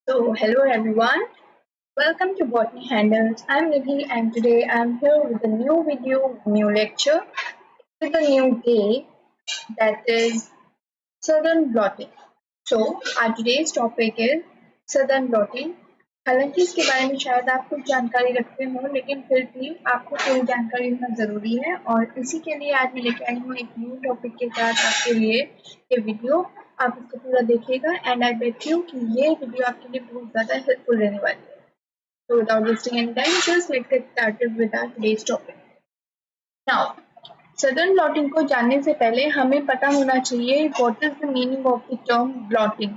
Hello everyone. Welcome to Botany Handles. I'm Nidhi and today I'm here with a new video, new lecture with a new day that is Southern blotting. Our today's topic is Southern blotting. हालांकि इसके बारे में शायद आप कुछ जानकारी रखते हो लेकिन फिर भी आपको पूरी जानकारी होना ज़रूरी है और इसी के लिए आज मैं लेके आई हूँ एक न्यू टॉपिक के साथ आपके लिए ये वीडियो। आप इसको पूरा देखिएगा एंड आई बेट यू कि ये वीडियो आपके लिए बहुत ज़्यादा हेल्पफुल रहने वाली है। So without wasting any time, just let's get started with our today's topic. Now, southern blotting को जानने से पहले हमें पता होना चाहिए what is the meaning of the term blotting.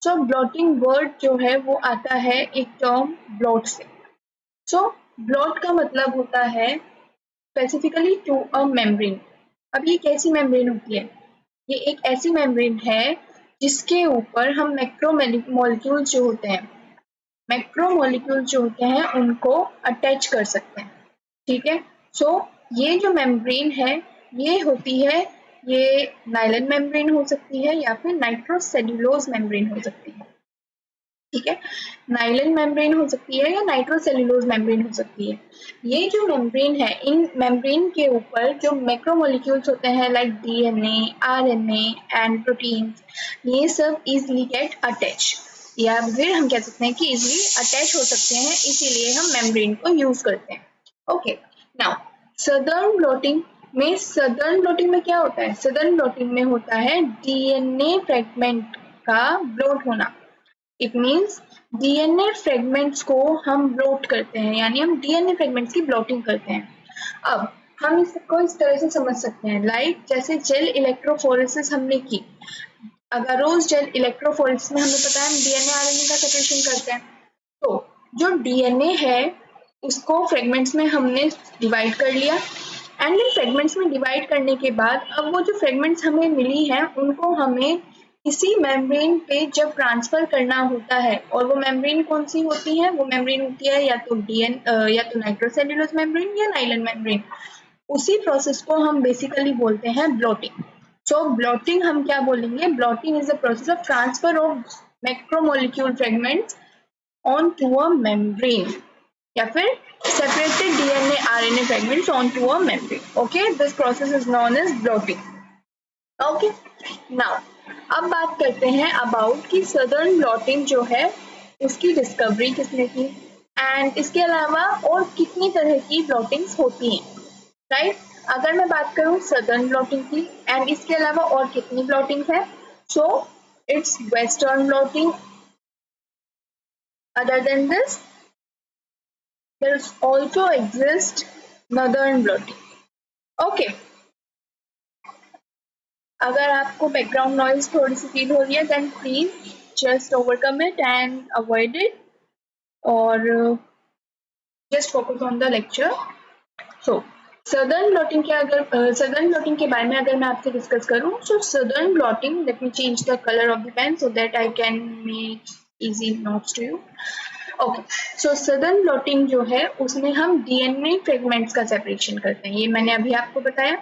So blotting word जो है वो आता है एक टर्म ब्लॉट से। सो ब्लॉट का मतलब होता है स्पेसिफिकली टू अ मेम्ब्रेन। अब ये कैसी मेम्ब्रेन होती है? ये एक ऐसी मेम्ब्रेन है जिसके ऊपर हम मैक्रो मॉलिक्यूल्स जो होते हैं उनको अटैच कर सकते हैं। ठीक है, सो ये जो मेम्ब्रेन है ये होती है, ये नायलॉन मेम्ब्रेन हो सकती है या फिर नाइट्रोसेल्युलोज मेम्ब्रेन हो सकती है। ठीक है, नायलॉन मेम्ब्रेन हो सकती है या नाइट्रोसेल्युलोज मेम्ब्रेन हो सकती है। ये जो मेम्ब्रेन है, इन मेम्ब्रेन के ऊपर जो मैक्रोमोलिक्यूल्स होते हैं like DNA, RNA and proteins, ये सब इजीली गेट अटैच या फिर हम कह सकते हैं कि इजीली अटैच हो सकते हैं, इसीलिए हम मेम्ब्रेन को यूज करते हैं। ओके, नाउ सदर्न ब्लॉटिंग में क्या होता है? सदर्न ब्लॉटिंग में होता है डीएनए फ्रेगमेंट का ब्लॉट होना। इट मीन्स डीएनए फ्रेगमेंट्स को हम ब्लॉट करते हैं, यानी हम डीएनए फ्रेगमेंट्स की ब्लॉटिंग करते हैं। अब हम इसको इस तरह से समझ सकते हैं, लाइक जैसे जेल इलेक्ट्रोफोरेसिस हमने की। अगर रोज जेल इलेक्ट्रोफोरेसिस में हमें पता है हम डीएनए आरएनए का सेपरेशन करते हैं, तो जो डीएनए है उसको फ्रेगमेंट्स में हमने डिवाइड कर लिया एंड इन फ्रेगमेंट्स में डिवाइड करने के बाद अब वो जो फ्रेगमेंट्स हमें मिली हैं उनको हमें इसी मेम्ब्रेन पे जब ट्रांसफर करना होता है, और वो मेम्ब्रेन कौन सी होती है? वो मेम्ब्रेन होती है या तो नाइट्रोसेल्युलोज मेम्ब्रेन या नायलॉन मेम्ब्रेन। उसी प्रोसेस को हम बेसिकली बोलते हैं ब्लॉटिंग। सो ब्लॉटिंग हम क्या बोलेंगे? Blotting is the process of transfer of macromolecule fragments on to a membrane या फिर separated DNA RNA fragments onto a membrane. Okay, this process is known as blotting. Okay, now अब बात करते हैं about कि सदर्न ब्लॉटिंग जो है उसकी डिस्कवरी किसने की एंड इसके अलावा और कितनी तरह की ब्लॉटिंग्स होती हैं, राइट? अगर मैं बात करूं सदर्न ब्लॉटिंग की एंड इसके अलावा और कितनी ब्लॉटिंग्स है, so it's western blotting. Other than this there also exist northern blotting. Okay, अगर आपको बैकग्राउंड नॉइज थोड़ी सी फील हो रही है then please just overcome it and avoid it और just focus on the lecture. So Southern blotting के बारे में अगर मैं आपसे डिस्कस करूं, so Southern blotting, let me change the colour of the pen so that I can make easy notes to you. Okay, so Southern blotting जो है उसमें हम डीएनए फ्रेगमेंट्स का सेपरेशन करते हैं, ये मैंने अभी आपको बताया।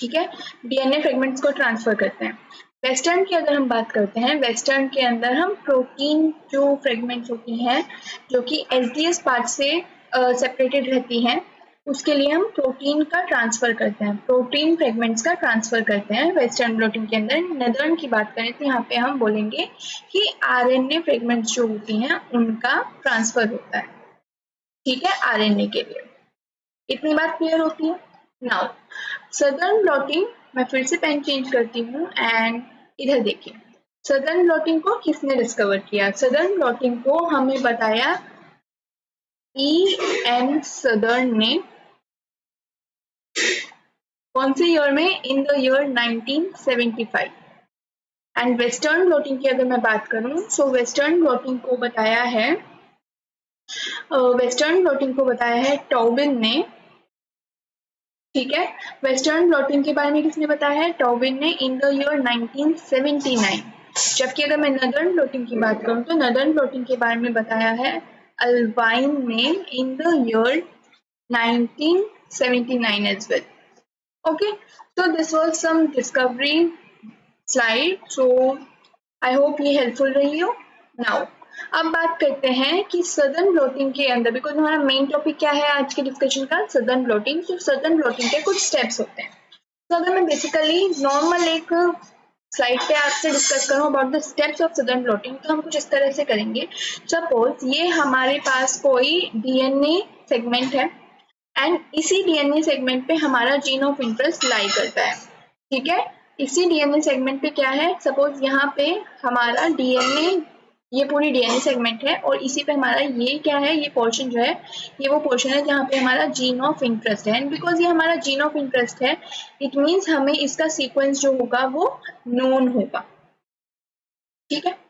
ठीक है, डीएनए फ्रेगमेंट्स को ट्रांसफर करते हैं। वेस्टर्न की अगर हम बात करते हैं, वेस्टर्न के अंदर हम प्रोटीन जो फ्रेगमेंट्स होती हैं जो कि एसडीएस पार्ट से सेपरेटेड रहती हैं, उसके लिए हम प्रोटीन का ट्रांसफर करते हैं, प्रोटीन फ्रेगमेंट्स का ट्रांसफर करते हैं वेस्टर्न ब्लॉटिंग के अंदर। नदर्न की बात करें तो यहाँ पे हम बोलेंगे कि आरएनए फ्रेगमेंट्स जो होती हैं उनका ट्रांसफर होता है। ठीक है, आरएनए के लिए। इतनी बात क्लियर होती है? नाउ सदर्न ब्लॉटिंग, मैं फिर से पेन चेंज करती हूँ एंड इधर देखिए, सदर्न ब्लॉटिंग को किसने डिस्कवर किया? सदर्न ब्लॉटिंग को हमें बताया E.N. सदर्न ने। कौन से ईयर में? In the year 1975। And western blotting की अगर मैं बात करूं, सो वेस्टर्न ब्लॉटिंग को बताया है टॉबिन ने। ठीक है, वेस्टर्न ब्लॉटिंग के बारे में किसने बताया है? टॉबिन ने, इन द ईयर 1979। जबकि अगर मैं नदर्न ब्लॉटिंग की बात करूं तो नदर्न ब्लॉटिंग के बारे में बताया है अल्वाइन ने, in the year 1979 as well. Okay, so this was some discovery slide. So I hope ये helpful रही हो। नाउ अब बात करते हैं कि सदर्न ब्लोटिंग के अंदर, बिकॉज हमारा मेन टॉपिक क्या है आज के डिस्कशन का, सदर्न ब्लोटिंग। तो सदर्न ब्लोटिंग के कुछ स्टेप्स होते हैं। तो अगर मैं बेसिकली नॉर्मल एक स्लाइड पे आपसे डिस्कस करूं about the steps of southern blotting, तो हम कुछ इस तरह से करेंगे। सपोज ये हमारे पास कोई डीएनए सेगमेंट है एंड इसी डीएनए सेगमेंट पे हमारा जीन ऑफ इंटरेस्ट लाई करता है, ठीक है। इसी डीएनए सेगमेंट पे क्या है, सपोज यहाँ पे हमारा डीएनए, ये पूरी डीएनए सेगमेंट है और इसी पे हमारा ये क्या है, ये पोर्शन जो है, ये वो पोर्शन है जहाँ पे हमारा जीन ऑफ इंटरेस्ट है। एंड बिकॉज ये हमारा जीन ऑफ इंटरेस्ट है, इट मीन्स हमें इसका सीक्वेंस जो होगा वो नोन होगा, ठीक है।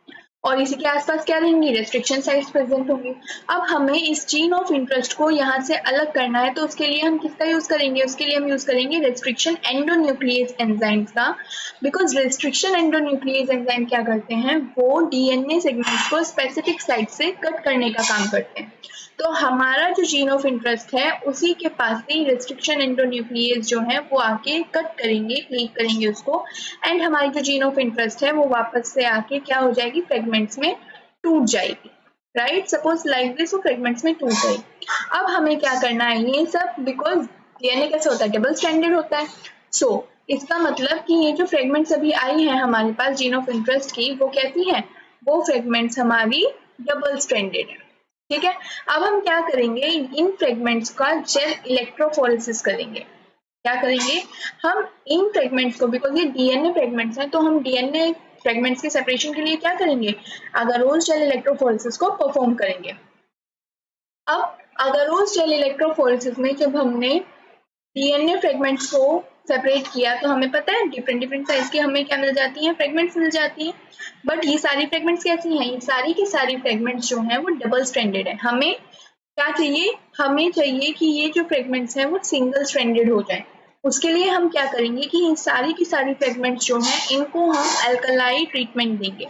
और इसी के आसपास क्या रहेंगी, रेस्ट्रिक्शन साइट्स प्रेजेंट होंगी। अब हमें इस जीन ऑफ इंटरेस्ट को यहाँ से अलग करना है, तो उसके लिए हम किसका यूज करेंगे, उसके लिए हम यूज करेंगे रेस्ट्रिक्शन एंडोन्यूक्लियस एंजाइम्स का। बिकॉज रेस्ट्रिक्शन एंडोन्यूक्लियस एंजाइम क्या करते हैं, वो डीएनए सेगमेंट्स को स्पेसिफिक साइट से कट करने का काम करते हैं। तो हमारा जो जीन ऑफ इंटरेस्ट है उसी के पास से रेस्ट्रिक्शन एंडोन्यूक्लियस जो है वो आके कट करेंगे, क्लीव करेंगे उसको, एंड हमारी जो जीन ऑफ इंटरेस्ट है वो वापस से आके क्या हो जाएगी, फ्रेगमेंट्स में टूट जाएगी, राइट। सपोज लाइक दिस, वो फ्रेगमेंट्स में टूट जाएगी। अब हमें क्या करना है, ये सब बिकॉज डीएनए कैसे होता है, डबल स्ट्रैंडेड होता है। सो इसका मतलब कि ये जो फ्रेगमेंट्स अभी आई है हमारे पास जीन ऑफ इंटरेस्ट की, वो कैसी है, वो फ्रेगमेंट्स हमारी डबल स्ट्रैंडेड है, ठीक है। अब हम क्या करेंगे, इन फ्रेगमेंट्स का जेल इलेक्ट्रोफोरेसिस करेंगे। क्या करेंगे, हम इन फ्रेगमेंट्स को, बिकॉज ये डीएनए फ्रेगमेंट्स हैं, तो हम डीएनए फ्रेगमेंट्स के सेपरेशन के लिए क्या करेंगे, अगरोस जेल इलेक्ट्रोफोरेसिस को परफॉर्म करेंगे। अब अगरोस जेल इलेक्ट्रोफोरेसिस में जब हमने डीएनए फ्रेगमेंट्स को सेपरेट किया, तो हमें पता है डिफरेंट डिफरेंट साइज की हमें क्या मिल जाती हैं, फ्रेगमेंट्स मिल जाती हैं। बट ये सारी फ्रेगमेंट्स कैसी हैं, ये सारी की सारी फ्रेगमेंट्स जो हैं वो डबल स्ट्रैंडेड है। हमें क्या चाहिए, हमें चाहिए कि ये जो फ्रेगमेंट्स हैं वो सिंगल स्ट्रैंडेड हो जाए। उसके लिए हम क्या करेंगे कि इन सारी की सारी फ्रेगमेंट्स जो हैं इनको हम अल्कलाई ट्रीटमेंट देंगे।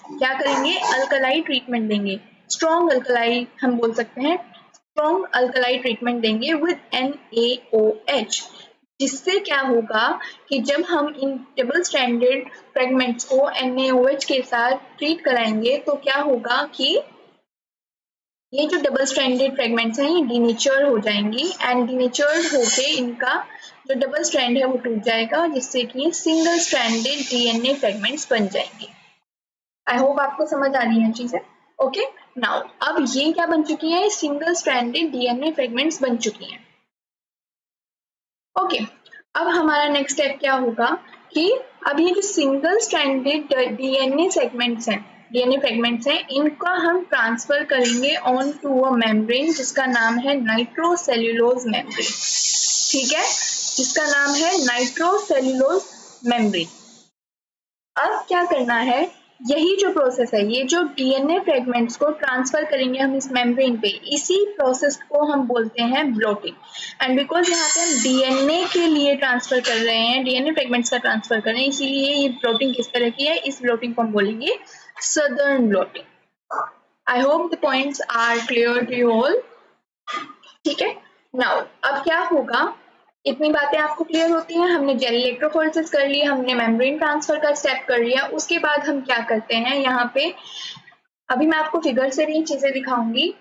क्या करेंगे, अल्कलाई ट्रीटमेंट देंगे, स्ट्रॉन्ग अल्कलाई हम बोल सकते हैं, स्ट्रॉन्ग अल्कलाई ट्रीटमेंट देंगे विद NaOH। जिससे क्या होगा कि जब हम इन डबल स्ट्रैंडेड फ्रेगमेंट्स को NaOH के साथ ट्रीट कराएंगे, तो क्या होगा कि ये जो डबल स्ट्रैंडेड फ्रेगमेंट्स हैं ये डीनेचर हो जाएंगी, एंड डीनेचर्ड होके इनका जो डबल स्ट्रैंड है वो टूट जाएगा, जिससे कि सिंगल स्ट्रैंडेड डीएनए फ्रेगमेंट्स बन जाएंगे। आई होप आपको समझ आ रही है चीजें। ओके, नाउ अब ये क्या बन चुकी है, सिंगल स्ट्रैंडेड डीएनए फ्रेगमेंट्स बन चुकी हैं। ओके, अब हमारा नेक्स्ट स्टेप क्या होगा कि अब ये जो सिंगल स्ट्रैंडेड डीएनए सेगमेंट्स हैं, डीएनए फ्रेगमेंट्स हैं, इनका हम ट्रांसफर करेंगे ऑन टू अ मेम्ब्रेन जिसका नाम है नाइट्रोसेल्यूलोज मेम्ब्रेन, ठीक है, जिसका नाम है नाइट्रोसेल्यूलोज मेम्ब्रेन। अब क्या करना है, यही जो प्रोसेस है, ये जो डीएनए फ्रेगमेंट्स को ट्रांसफर करेंगे हम इस मेम्ब्रेन पे, इसी प्रोसेस को हम बोलते हैं ब्लोटिंग। एंड बिकॉज यहाँ पे हम डीएनए के लिए ट्रांसफर कर रहे हैं, डीएनए फ्रेगमेंट्स का ट्रांसफर कर रहे हैं, इसीलिए ये ब्लोटिंग किस तरह की है, इस ब्लोटिंग को हम बोलेंगे southern blotting. I hope the points are clear to you all, ठीक है। नाउ अब क्या होगा, इतनी बातें आपको क्लियर होती हैं, हमने जेल इलेक्ट्रोफोरेसिस कर लिया, हमने मेम्ब्रेन ट्रांसफर का स्टेप कर लिया। उसके बाद हम क्या करते हैं, यहाँ पे अभी मैं आपको फिगर से भी चीजें दिखाऊंगी।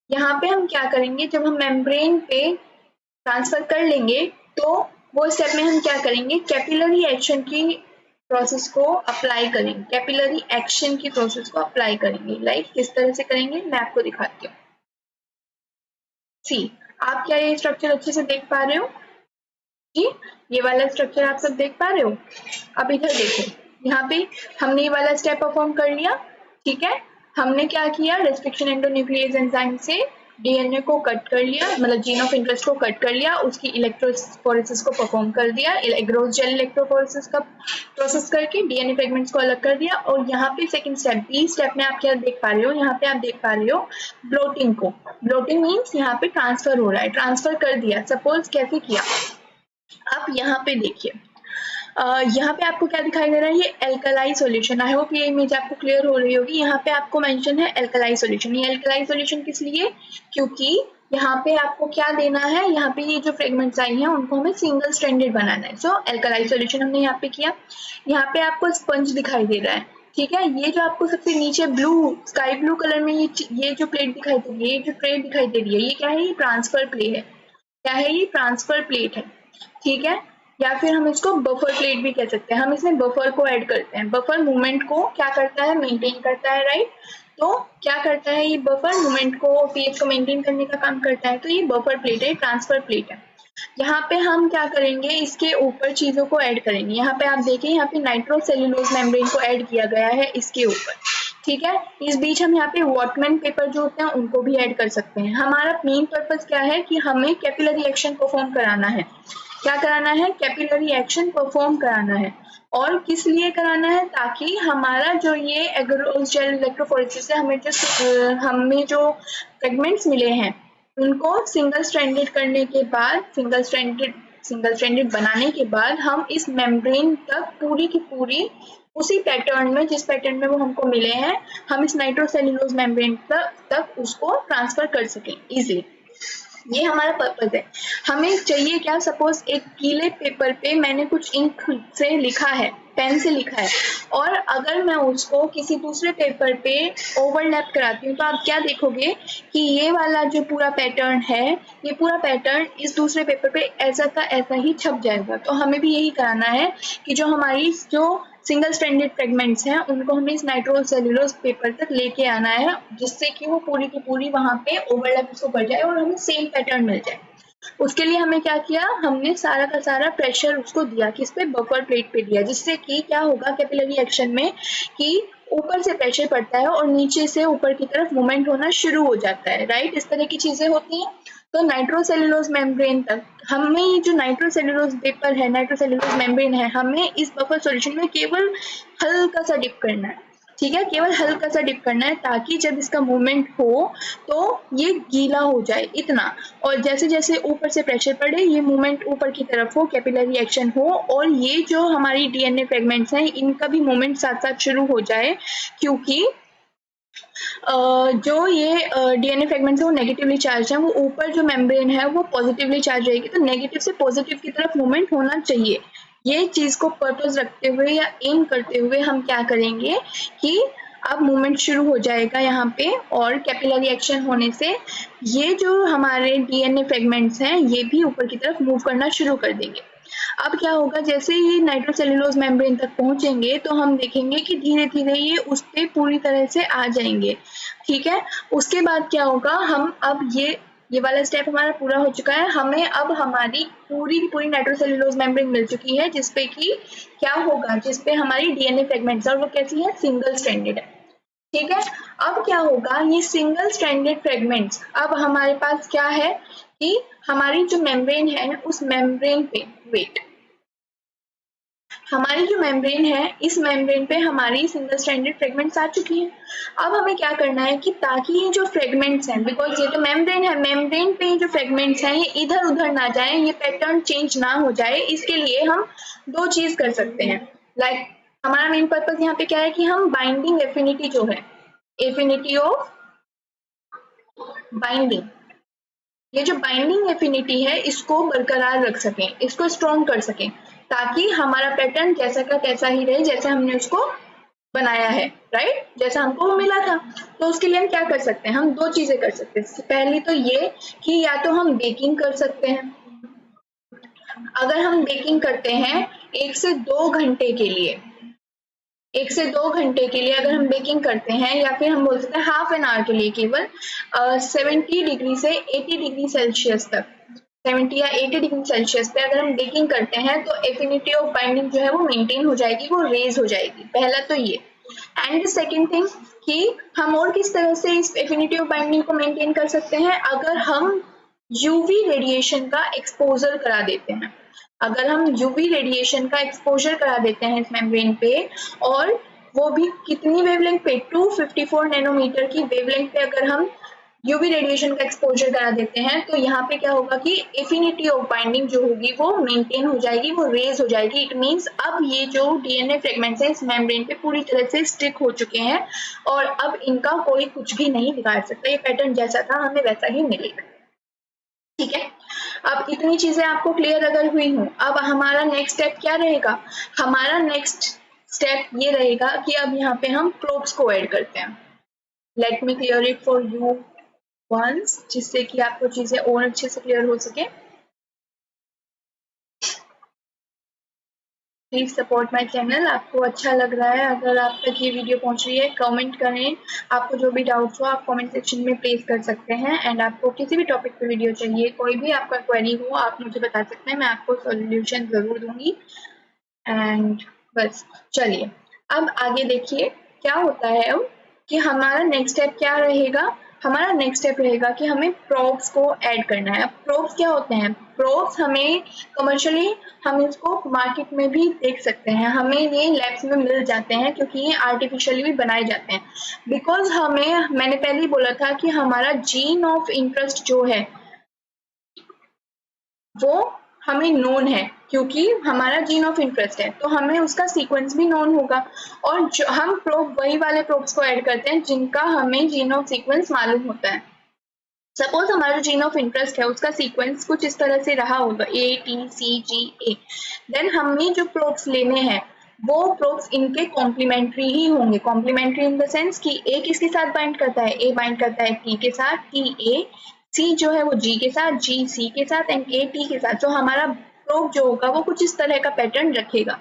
यहाँ पे हम क्या करेंगे, जब हम मेम्ब्रेन पे ट्रांसफर कर लेंगे तो वो स्टेप में हम क्या करेंगे, कैपिलरी एक्शन की प्रोसेस को अप्लाई करेंगे, कैपिलरी एक्शन की प्रोसेस को अप्लाई करेंगे। लाइक किस तरह से करेंगे मैं आपको दिखाती हूँ। सी, आप क्या ये स्ट्रक्चर अच्छे से देख पा रहे हो जी, ये वाला स्ट्रक्चर आप सब देख पा रहे हो। अब इधर देखो, यहाँ पे हमने ये वाला स्टेप परफॉर्म कर लिया, ठीक है। हमने क्या किया, रेस्ट्रिक्शन एंडोन्यूक्लियस एंजाइम से डीएनए को कट कर लिया, मतलब जीन ऑफ इंटरेस्ट को कट कर लिया, उसकी इलेक्ट्रोफोरेसिस को परफॉर्म कर दिया, एग्रोस जेल इलेक्ट्रोफोरेसिस का प्रोसेस करके डीएनए फ्रेगमेंट्स को अलग कर दिया। और यहाँ पे सेकंड स्टेप, बी स्टेप में आप क्या देख पा रहे हो, यहाँ पे आप देख पा रहे हो ब्लोटिंग को। ब्लोटिंग मीन्स यहाँ पे ट्रांसफर हो रहा है, ट्रांसफर कर दिया। सपोज कैसे किया, आप यहाँ पे देखिए, यहाँ पे आपको क्या दिखाई दे रहा है, ये एल्कलाई सॉल्यूशन। आई होप ये इमेज आपको क्लियर हो रही होगी। यहाँ पे आपको मेंशन है एल्कलाई सॉल्यूशन। ये एल्कलाई सॉल्यूशन किस लिए, क्योंकि यहाँ पे आपको क्या देना है, यहाँ पे ये जो फ्रेगमेंट्स आई हैं उनको हमें सिंगल स्ट्रैंडेड बनाना है। सो एल्कलाई सॉल्यूशन हमने यहाँ पे किया। यहाँ पे आपको स्पंज दिखाई दे रहा है, ठीक है। ये जो आपको सबसे नीचे ब्लू स्काई ब्लू कलर में ये जो प्लेट दिखाई दे रही है, ये जो ट्रे दिखाई दे रही है, ये क्या है? ये ट्रांसफर प्लेट है। क्या है? ये ट्रांसफर प्लेट है। ठीक है, या फिर हम इसको बफर प्लेट भी कह सकते हैं। हम इसमें बफर को ऐड करते हैं। बफर मूवमेंट को क्या करता है? मेंटेन करता है, राइट। तो क्या करता है ये बफर? मूवमेंट को, पीएच को मेंटेन करने का काम करता है। तो ये बफर प्लेट है, ट्रांसफर प्लेट है। यहाँ पे हम क्या करेंगे? इसके ऊपर चीजों को ऐड करेंगे। यहाँ पे आप देखिए, यहाँ पे नाइट्रोसेल्यूलोज मेम्ब्रेन को ऐड किया गया है इसके ऊपर। ठीक है, इस बीच हम यहाँ पे वॉटमैन पेपर जो होते हैं उनको भी ऐड कर सकते हैं। हमारा मेन पर्पस क्या है कि हमें कैपिलरी एक्शन परफॉर्म कराना है। क्या कराना है? कैपिलरी एक्शन परफॉर्म कराना है। और किस लिए कराना है? ताकि हमारा जो ये एगरोस जेल इलेक्ट्रोफोरेसिस से हमें जो फ्रेगमेंट्स मिले हैं उनको सिंगल स्ट्रैंडेड करने के बाद, सिंगल स्ट्रैंडेड बनाने के बाद हम इस मेम्ब्रेन तक पूरी की पूरी उसी पैटर्न में, जिस पैटर्न में वो हमको मिले हैं, हम इस नाइट्रोसेल्यूलोज मेम्ब्रेन तक उसको ट्रांसफर कर सकें इजीली। ये हमारा पर्पज है। हमें चाहिए क्या? सपोज एक गीले पेपर पे मैंने कुछ इंक से लिखा है, पेन से लिखा है, और अगर मैं उसको किसी दूसरे पेपर पे ओवरलैप कराती हूँ तो आप क्या देखोगे कि ये वाला जो पूरा पैटर्न है, ये पूरा पैटर्न इस दूसरे पेपर पे ऐसा का ऐसा ही छप जाएगा। तो हमें भी यही कराना है कि जो हमारी जो सिंगल स्ट्रैंडेड फ्रेगमेंट्स हैं उनको हमें इस नाइट्रोसेल्यूलोज पेपर तक लेके आना है, जिससे कि वो पूरी की पूरी वहां पे ओवरलैप उसको कर जाए और हमें सेम पैटर्न मिल जाए। उसके लिए हमें क्या किया? हमने सारा का सारा प्रेशर उसको दिया, किस पे? बफर प्लेट पे दिया, जिससे कि क्या होगा कैपिलरी एक्शन में कि ऊपर से प्रेशर पड़ता है और नीचे से ऊपर की तरफ मूवमेंट होना शुरू हो जाता है, राइट। इस तरह की चीजें होती हैं। तो नाइट्रोसेल्यूलोज मेम्ब्रेन तक हमें, ये जो नाइट्रोसेल्यूलोज पेपर है, नाइट्रोसेल्यूलोज मेम्ब्रेन है, हमें इस बफर सॉल्यूशन में केवल हल्का सा डिप करना है। ठीक है, केवल हल्का सा डिप करना है, ताकि जब इसका मूवमेंट हो तो ये गीला हो जाए इतना, और जैसे जैसे ऊपर से प्रेशर पड़े ये मूवमेंट ऊपर की तरफ हो, कैपिलरी एक्शन हो, और ये जो हमारी डीएनए फ्रेगमेंट्स हैं इनका भी मूवमेंट साथ साथ शुरू हो जाए। क्योंकि जो ये डीएनए फ्रेगमेंट्स है वो नेगेटिवली चार्ज है, वो ऊपर जो मेम्ब्रेन है वो पॉजिटिवली चार्ज रहेगी, तो नेगेटिव से पॉजिटिव की तरफ मूवमेंट होना चाहिए। ये चीज को पर्पस रखते हुए या एम करते हुए हम क्या करेंगे कि अब मूवमेंट शुरू हो जाएगा यहाँ पे, और कैपिलरी एक्शन होने से ये जो हमारे डीएनए फ्रेगमेंट्स हैं ये भी ऊपर की तरफ मूव करना शुरू कर देंगे। अब क्या होगा? जैसे ही नाइट्रोसेल्यूलोज मेम्ब्रेन तक पहुंचेंगे तो हम देखेंगे कि धीरे धीरे ये उस पे पूरी तरह से आ जाएंगे। ठीक है, उसके बाद क्या होगा? हम अब ये वाला स्टेप हमारा पूरा हो चुका है। हमें अब हमारी पूरी की पूरी नाइट्रोसेल्यूलोज मेम्ब्रेन मिल चुकी है, जिसपे कि क्या होगा, जिसपे हमारी डीएनए फ्रेगमेंट्स और वो कैसी है? सिंगल स्ट्रैंडेड है। ठीक है, अब क्या होगा? ये सिंगल स्ट्रैंडेड फ्रेगमेंट्स, अब हमारे पास क्या है कि हमारी जो मेम्ब्रेन है उस मेम्ब्रेन पे, वेट, हमारी जो मेम्ब्रेन है इस मेम्ब्रेन पे हमारी सिंगल स्ट्रैंडेड फ्रेगमेंट्स आ चुकी हैं। अब हमें क्या करना है कि ताकि ये जो फ्रेगमेंट्स हैं, बिकॉज ये तो मेम्ब्रेन है, मेम्ब्रेन पे जो फ्रेगमेंट्स हैं ये इधर उधर ना जाए, ये पैटर्न चेंज ना हो जाए, इसके लिए हम दो चीज कर सकते हैं। लाइक हमारा मेन पर्पज यहाँ पे क्या है कि हम बाइंडिंग एफिनिटी जो है, एफिनिटी ऑफ बाइंडिंग, ये जो बाइंडिंग एफिनिटी है इसको बरकरार रख सकें, इसको स्ट्रॉन्ग कर सकें, ताकि हमारा पैटर्न जैसा का तैसा ही रहे, जैसे हमने उसको बनाया है, राइट, जैसा हमको वो मिला था। तो उसके लिए हम क्या कर सकते हैं? हम दो चीजें कर सकते हैं। पहली तो ये कि या तो हम बेकिंग कर सकते हैं। अगर हम बेकिंग करते हैं 1 से 2 घंटे के लिए, 1 से 2 घंटे के लिए अगर हम बेकिंग करते हैं, या फिर हम बोल सकते हैं हाफ एन आवर के लिए, केवल 70 डिग्री से 80 डिग्री सेल्सियस तक, 70 या 80 डिग्री सेल्सियस पे अगर हम बेकिंग करते हैं तो एफिनिटी ऑफ बाइंडिंग जो है वो मेंटेन हो जाएगी, वो रेज हो जाएगी। पहला तो ये। एंड सेकेंड थिंग कि हम और किस तरह से इस एफिनिटी ऑफ बाइंडिंग को मेंटेन कर सकते हैं? अगर हम यूवी रेडिएशन का एक्सपोजर करा देते हैं, अगर हम यूवी रेडिएशन का एक्सपोजर करा देते हैं इस मेम्ब्रेन पे, और वो भी कितनी वेवलेंथ पे? 254 नैनोमीटर की वेवलेंथ पे अगर हम यूवी रेडिएशन का एक्सपोजर करा देते हैं, तो यहाँ पे क्या होगा कि एफिनिटी ऑफ बाइंडिंग जो होगी वो मेंटेन हो जाएगी, वो रेज हो जाएगी। इट मींस अब ये जो डीएनए फ्रेगमेंट्स हैं इस मेम्ब्रेन पे पूरी तरह से स्टिक हो चुके हैं, और अब इनका कोई कुछ भी नहीं बिगाड़ सकता। ये पैटर्न जैसा था हमें वैसा ही मिलेगा। ठीक है, अब इतनी चीजें आपको क्लियर अगर हुई हो, अब हमारा नेक्स्ट स्टेप क्या रहेगा? हमारा नेक्स्ट स्टेप ये रहेगा कि अब यहाँ पे हम प्रोब्स को ऐड करते हैं। Let me clear it for you once, जिससे कि आपको चीजें और अच्छे से क्लियर हो सके। Please support my channel. आपको अच्छा लग रहा है, अगर आप तक ये वीडियो पहुंच रही है, कमेंट करें। आपको जो भी डाउट्स हो आप कमेंट सेक्शन में प्लेस कर सकते हैं। एंड आपको किसी भी टॉपिक पे वीडियो चाहिए, कोई भी आपका क्वेरी हो, आप मुझे बता सकते हैं, मैं आपको सॉल्यूशन जरूर दूंगी। एंड बस चलिए अब आगे देखिए क्या होता है अब कि हमारा नेक्स्ट स्टेप क्या रहेगा। हमारा नेक्स्ट स्टेप रहेगा कि हमें प्रोब्स को ऐड करना है। अब प्रोब्स क्या होते हैं? प्रोब्स हमें कमर्शियली हम इसको मार्केट में भी देख सकते हैं, हमें ये लैब्स में मिल जाते हैं क्योंकि ये आर्टिफिशियली भी बनाए जाते हैं। बिकॉज हमें, मैंने पहले ही बोला था कि हमारा जीन ऑफ इंटरेस्ट जो है वो हमें नोन है, क्योंकि हमारा जीन ऑफ इंटरेस्ट है तो हमें उसका सीक्वेंस भी नोन होगा। और जो हम प्रोब वही वाले प्रोब्स को ऐड करते हैं जिनका हमें जीन ऑफ सीक्वेंस मालूम होता है। सपोज हमारा जीन ऑफ इंटरेस्ट है, उसका सीक्वेंस कुछ इस तरह से रहा होगा ATCGA। देन हमें जो प्रोब्स लेने हैं वो प्रोब्स इनके कॉम्प्लीमेंट्री ही होंगे। कॉम्प्लीमेंट्री इन द सेंस कि A किसके साथ बाइंड करता है? A बाइंड करता है T के साथ, TA C जो है वो G के साथ, G C के साथ एंड A T के साथ। तो हमारा प्रोब जो होगा वो कुछ इस तरह का पैटर्न रखेगा।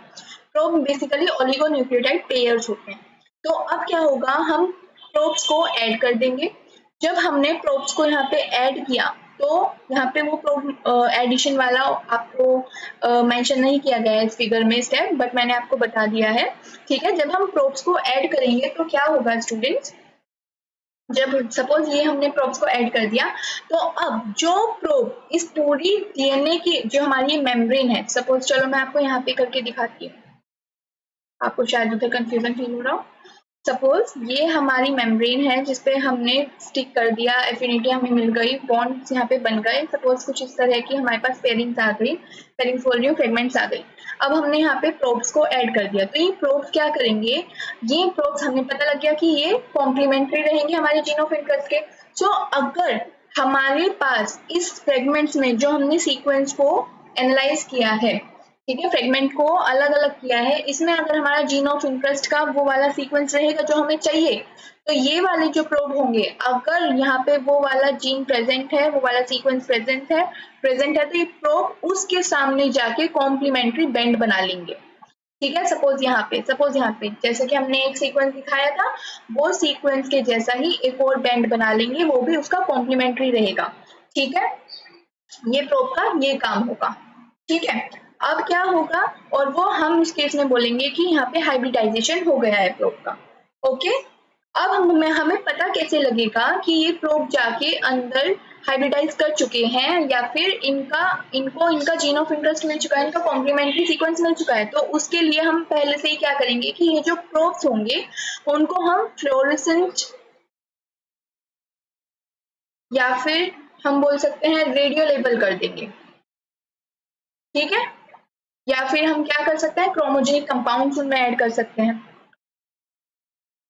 प्रोब बेसिकली ओलिगोन्यूक्लियोटाइड पेयर्स होते हैं। तो अब क्या होगा, हम प्रोब्स को ऐड कर देंगे। जब हमने प्रोब्स को यहाँ पे ऐड किया तो यहाँ पे वो प्रोब एडिशन वाला आपको मेंशन नहीं किया गया है इस फिगर में स्टेप, बट मैंने आपको बता दिया है। ठीक है, जब हम प्रोब्स को ऐड करेंगे तो क्या होगा स्टूडेंट्स, जब सपोज ये हमने प्रोब्स को ऐड कर दिया तो अब जो प्रोब इस पूरी DNA की जो हमारी मेम्ब्रेन है, सपोज चलो मैं आपको यहाँ पे करके दिखाती हूँ, आपको शायद उधर कंफ्यूजन फील हो रहा हो। सपोज ये हमारी मेम्ब्रेन है जिसपे हमने स्टिक कर दिया, एफिनिटी हमें मिल गई, बॉन्ड्स यहाँ पे बन गए। सपोज कुछ इस तरह की हमारे पास पेयरिंग्स आ गई, पेयरिंग्स बोल रही हूँ, फ्रेगमेंट्स आ गई। अब हमने यहाँ पे प्रोब्स को ऐड कर दिया, तो ये प्रोब्स क्या करेंगे, ये प्रोब्स हमें पता लग गया कि ये कॉम्प्लीमेंट्री रहेंगे हमारे जीन ऑफ इंटरेस्ट के। सो अगर हमारे पास इस फ्रेगमेंट्स में जो हमने सीक्वेंस को एनालाइज किया है, ठीक है, फ्रेगमेंट को अलग अलग किया है, इसमें अगर हमारा जीन ऑफ इंटरेस्ट का वो वाला सीक्वेंस रहेगा जो हमें चाहिए, तो ये वाले जो प्रोब होंगे, अगर यहाँ पे वो वाला जीन प्रेजेंट है, वो वाला सीक्वेंस प्रेजेंट है तो ये प्रोब उसके सामने जाके कॉम्प्लीमेंट्री बेंड बना लेंगे। ठीक है, सपोज यहाँ पे जैसे कि हमने एक सीक्वेंस दिखाया था, वो सीक्वेंस के जैसा ही एक और बेंड बना लेंगे, वो भी उसका कॉम्प्लीमेंट्री रहेगा। ठीक है, ये प्रोब का ये काम होगा। ठीक है, अब क्या होगा, और वो हम इस केस में बोलेंगे कि यहाँ पे हाइब्रिडाइजेशन हो गया है प्रोब का। ओके, अब हमें पता कैसे लगेगा कि ये प्रोब जाके अंदर हाइब्रिडाइज कर चुके हैं या फिर इनका जीन ऑफ इंटरेस्ट मिल चुका है, इनका कॉम्प्लीमेंट्री सीक्वेंस मिल चुका है। तो उसके लिए हम पहले से ही क्या करेंगे कि ये जो प्रोब्स होंगे उनको हम फ्लोरेसेंट या फिर हम बोल सकते हैं रेडियो लेबल कर देंगे। ठीक है, या फिर हम क्या कर सकते हैं, क्रोमोजेनिक कंपाउंड्स उनमें ऐड कर सकते हैं।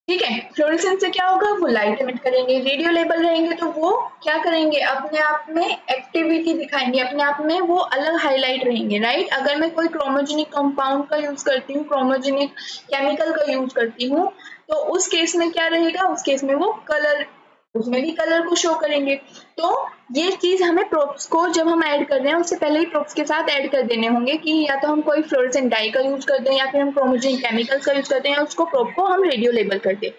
ठीक है, फ्लोरेसेंस से क्या होगा, वो लाइट एमिट करेंगे। रेडियो लेबल रहेंगे तो वो क्या करेंगे, अपने आप में एक्टिविटी दिखाएंगे, अपने आप में वो अलग हाईलाइट रहेंगे। राइट, अगर मैं कोई क्रोमोजेनिक कंपाउंड का यूज करती हूँ, क्रोमोजेनिक केमिकल का यूज करती हूँ, तो उस केस में क्या रहेगा, उस केस में वो कलर, उसमें भी कलर को शो करेंगे। तो ये चीज हमें प्रोब्स को जब हम ऐड कर रहे हैं उससे पहले ही प्रोब्स के साथ ऐड कर देने होंगे कि या तो हम कोई फ्लोरेसेंट डाई का यूज कर दें या फिर हम क्रोमोजेनिक केमिकल्स का यूज करते हैं, उसको प्रोब को हम रेडियो लेबल कर दें।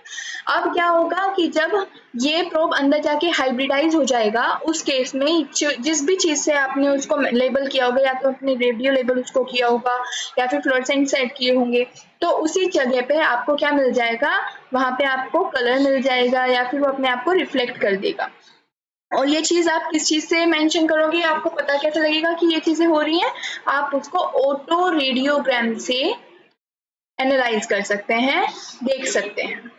अब क्या होगा कि जब ये प्रोब अंदर जाके हाइब्रिडाइज हो जाएगा, उस केस में जिस भी चीज से आपने उसको लेबल किया होगा, या तो अपने रेडियो लेबल उसको किया होगा या फिर फ्लोरेसेंट सेट किए होंगे, तो उसी जगह पे आपको क्या मिल जाएगा, वहां पे आपको कलर मिल जाएगा या फिर वो अपने आप को रिफ्लेक्ट कर देगा। और ये चीज आप किस चीज से मेंशन करोगे, आपको पता कैसे लगेगा कि ये चीजें हो रही हैं, आप उसको ऑटो रेडियोग्राम से एनालाइज कर सकते हैं, देख सकते हैं।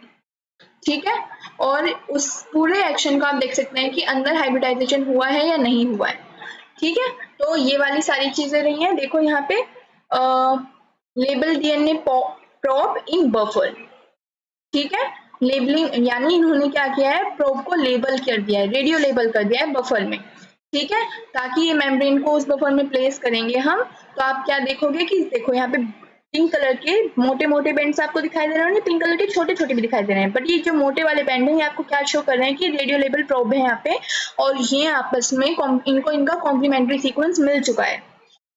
ठीक है, और उस पूरे एक्शन को आप देख सकते हैं कि अंदर हाइब्रिडाइजेशन हुआ है या नहीं हुआ है। ठीक है, तो ये वाली सारी चीजें रही हैं। देखो यहाँ पे लेबल DNA प्रोब इन बफर। ठीक है, लेबलिंग यानी इन्होंने क्या किया है, प्रोब को लेबल कर दिया है, रेडियो लेबल कर दिया है बफर में। ठीक है, ताकि ये मेम्ब्रेन को उस बफर में प्लेस करेंगे हम, तो आप क्या देखोगे कि देखो यहाँ पे पिंक कलर के मोटे मोटे बैंड्स आपको दिखाई दे रहे हैं, पिंक कलर के छोटे छोटे भी दिखाई दे रहे हैं, बट ये जो मोटे वाले बैंड है ये आपको क्या शो कर रहे हैं कि रेडियो लेबल प्रोब है यहाँ पे, और ये आपस में इनको इनका कॉम्प्लीमेंट्री सीक्वेंस मिल चुका है,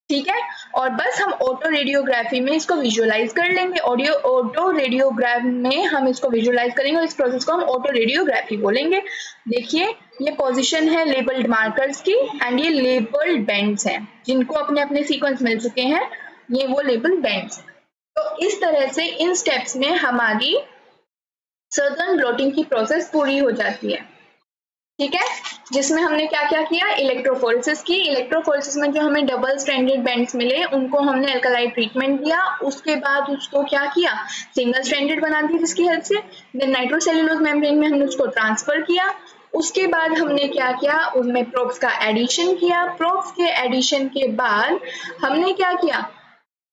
ठीक है। और बस हम ऑटो रेडियोग्राफी में इसको विजुअलाइज कर लेंगे, ऑटो रेडियोग्राफ में हम इसको विजुअलाइज करेंगे और इस प्रोसेस को हम ऑटो रेडियोग्राफी बोलेंगे। देखिए ये पोजीशन है लेबल्ड मार्कर्स की एंड ये लेबल्ड बैंड्स हैं जिनको अपने अपने सीक्वेंस मिल चुके हैं, ये वो लेबल्ड बैंड्स। तो इस तरह से इन स्टेप्स में हमारी सदर्न ब्लॉटिंग की प्रोसेस पूरी हो जाती है, ठीक है। जिसमें हमने क्या क्या किया, इलेक्ट्रोफोरेसिस की, इलेक्ट्रोफोरेसिस में जो हमें डबल स्ट्रैंडेड बैंड्स मिले उनको हमने अल्कलाइड ट्रीटमेंट दिया, उसके बाद उसको क्या किया, सिंगल स्ट्रैंडेड बना दिया जिसकी हेल्प से, देन नाइट्रोसेल्युलोज मेम्ब्रेन में हमने उसको ट्रांसफर किया, उसके बाद हमने क्या किया, उनमें प्रोब्स का एडिशन किया, प्रोब्स के एडिशन के बाद हमने क्या किया,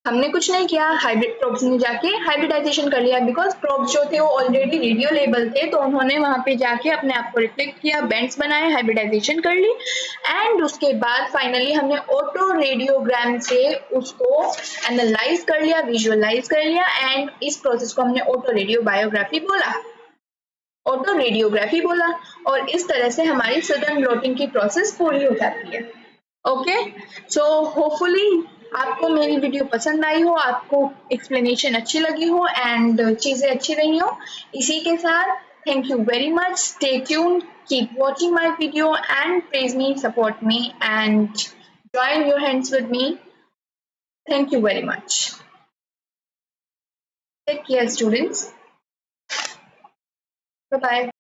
हमने कुछ नहीं किया, हाइब्रिड प्रोब्स ने जाके हाइब्रिडाइजेशन कर लिया, बिकॉज प्रोब्स जो थे वो ऑलरेडी रेडियो लेबल थे, तो उन्होंने वहां पे जाके अपने आप को रिफ्लेक्ट किया, बैंड्स बनाए, हाइब्रिडाइजेशन कर ली, एंड उसके बाद फाइनली हमने ऑटो रेडियोग्राम से उसको एनालाइज कर लिया, विजुअलाइज कर लिया, एंड इस प्रोसेस को हमने ऑटो रेडियो बायोग्राफी बोला, ऑटो रेडियोग्राफी बोला, और इस तरह से हमारी सदर्न ब्लॉटिंग की प्रोसेस पूरी हो जाती है। ओके, सो होपफुली आपको मेरी वीडियो पसंद आई हो, आपको एक्सप्लेनेशन अच्छी लगी हो एंड चीजें अच्छी रही हो। इसी के साथ thank you very much, stay tuned, keep watching my video and praise me, support me and join your hands with me. Thank you very much. Take care students. Bye bye.